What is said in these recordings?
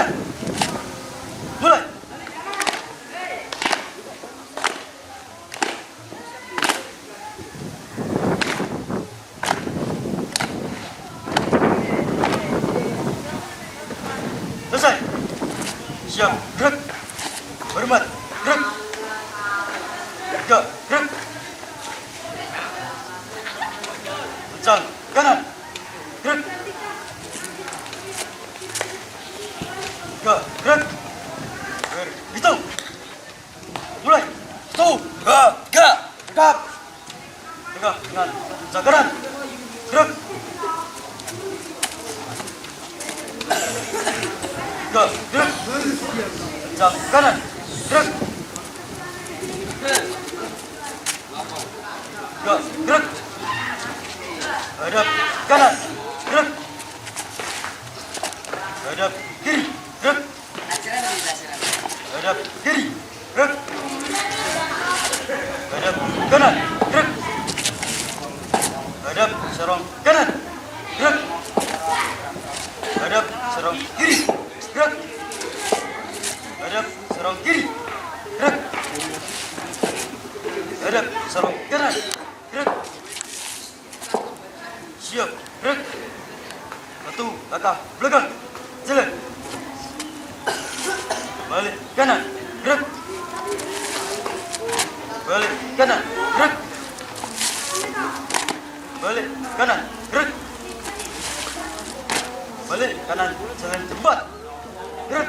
jalan, mulai. Selesai. Siap, gerak. Hormat, gerak. Tiga, gerak. Kencang, kanan. Gerak. Tiga, gerak. Berhitung. Mulai. Satu, dua, tiga. Kap. Tengah, kanan. Kencang, kanan. Gerak. Tiga, gerak. Kencang, kanan. Gerak. Tiga, gerak. Hadap kanan, gerak. Hadap kiri, gerak. Hadap kiri, gerak. Hadap kanan, gerak. Hadap serong kanan, gerak. Hadap serong kiri, gerak. Hadap serong kiri, gerak. Hadap serong kanan, gerak. Siap, gerak. Satu, langkah belakang, jalan. Balik kanan, gerak. Balik kanan, gerak. Balik kanan, gerak. Balik kanan, jalan cepat, gerak.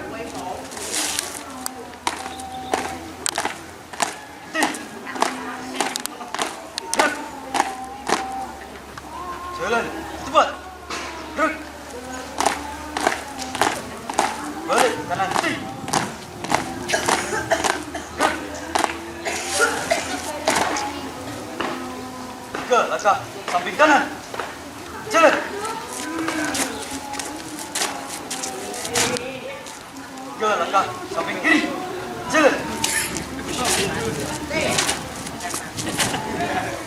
Gerak. Jalan cepat, gerak. Balik kanan, gerak. Tiga langkah samping kanan, jalan. Tiga langkah samping kiri, jalan.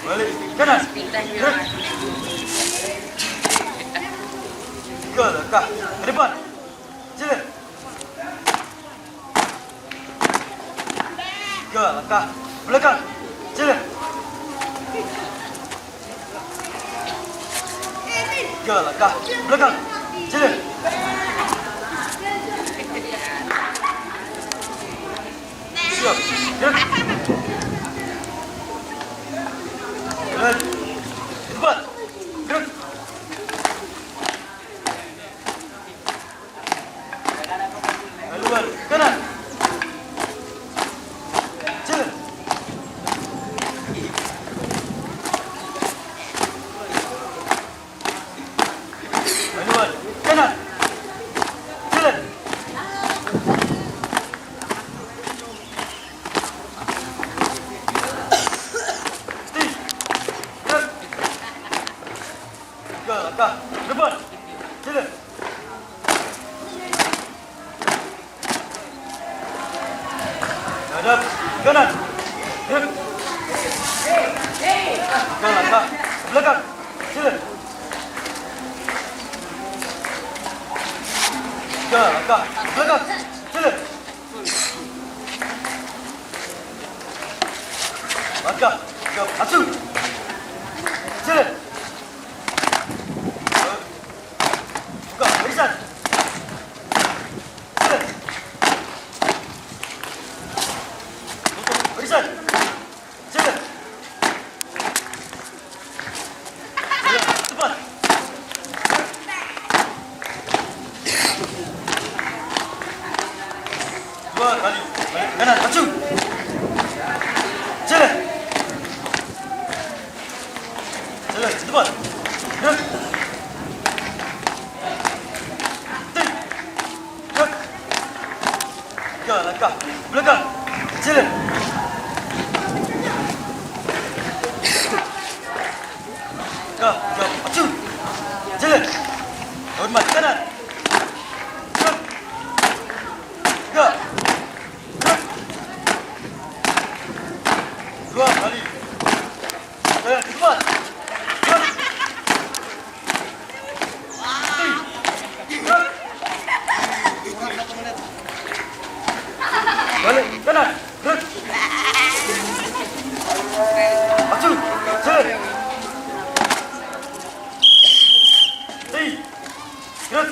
Balik kanan, gerak. Tiga langkah ke depan, jalan. Tiga langkah belakang, jalan. Tiga langkah belakang, jalan. Siap, gerak. Jalan cepat, gerak. Haluan kanan, jalan. Haluan kanan, jalan. Gerak. Tiga langkah depan, jalan. Hadap kanan, gerak. Tiga langkah belakang, jalan. Tiga langkah belakang, jalan. Langkah tiga maju, jalan. Buka barisan, jalan. Tutup barisan, jalan. Jalan cepat. Dua kali balik kanan maju, jalan. Jalan cepat, gerak. Gerak. Tiga langkah belakang, jalan. Tiga maju, jalan. Hormat kanan, gerak. Tiga, gerak. Dua kali jalan cepat, gerak. Gerak. Balik kanan. Gerak. Maju. Jalan. Hei. Gerak.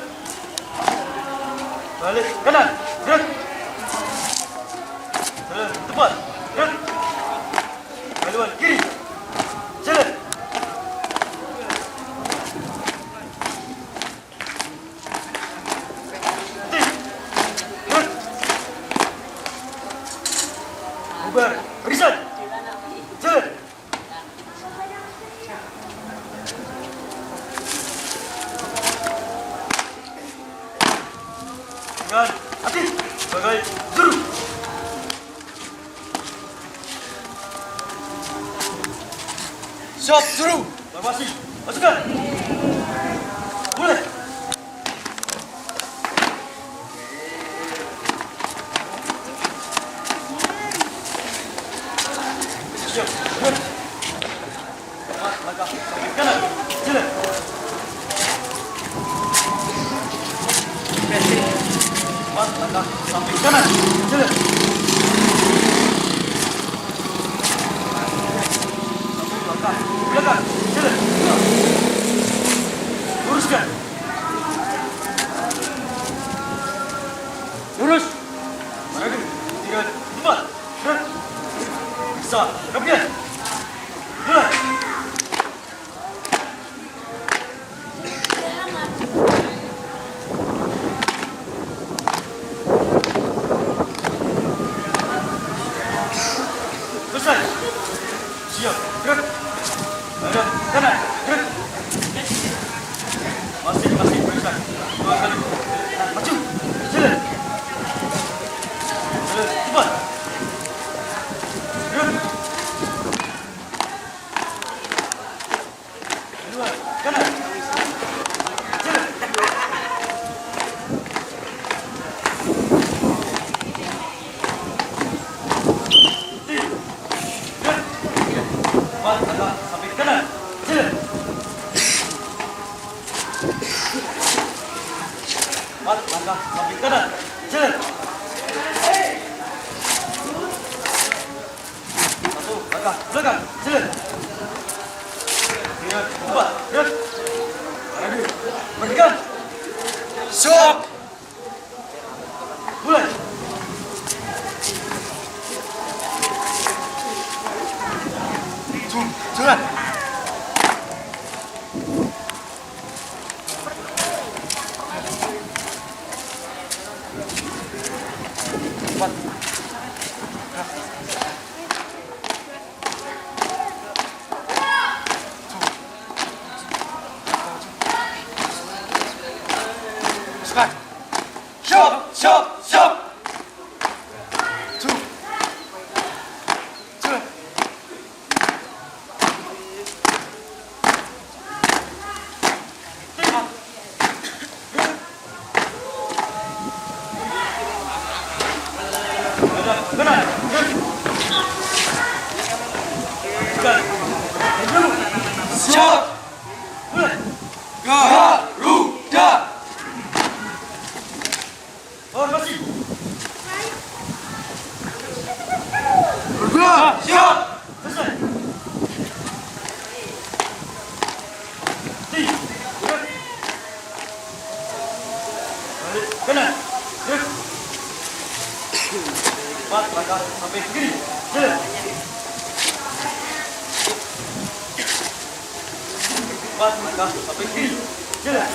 Balik kanan. Gerak. Jalan tepat. Gerak. Haluan kiri. Jalan. Bubar, barisan. Jalan. Dengan hati sebagai juru. Siap, juru. Formasi, masukkan. Mulai. Siap, gerak. Langkah samping kanan. Jalan. Langkah samping kanan. Jalan. Langkah belakang. Jalan. Luruskan. Lurus. Maju. 3, 4. Gerak. Bisa. Kemudian. Mulai. Selesai. Siap. Gerak. Hadap kanan. Gerak. Masih barisan. 2 kali. Maju. Jalan. Jalan cepat. Gerak. Kedua kanan. Jalan. Langkah samping kanan. Jalan. Langkah samping kanan. Jalan. Satu langkah belakang. Jalan. 3, 4. Gerak. Maju. Bergerak. Siap. Mulai. Jalan. Cepat. Masukkan. Siap, siap, siap. Jalan. Kanan. Siap. Mulai. Garuda. Formasi. Bergerak. Siap. Selesai. Gerak. Balik kanan. Gerak. 4 langkah sampai kiri. Jalan. 4 langkah sampai kiri. Jalan.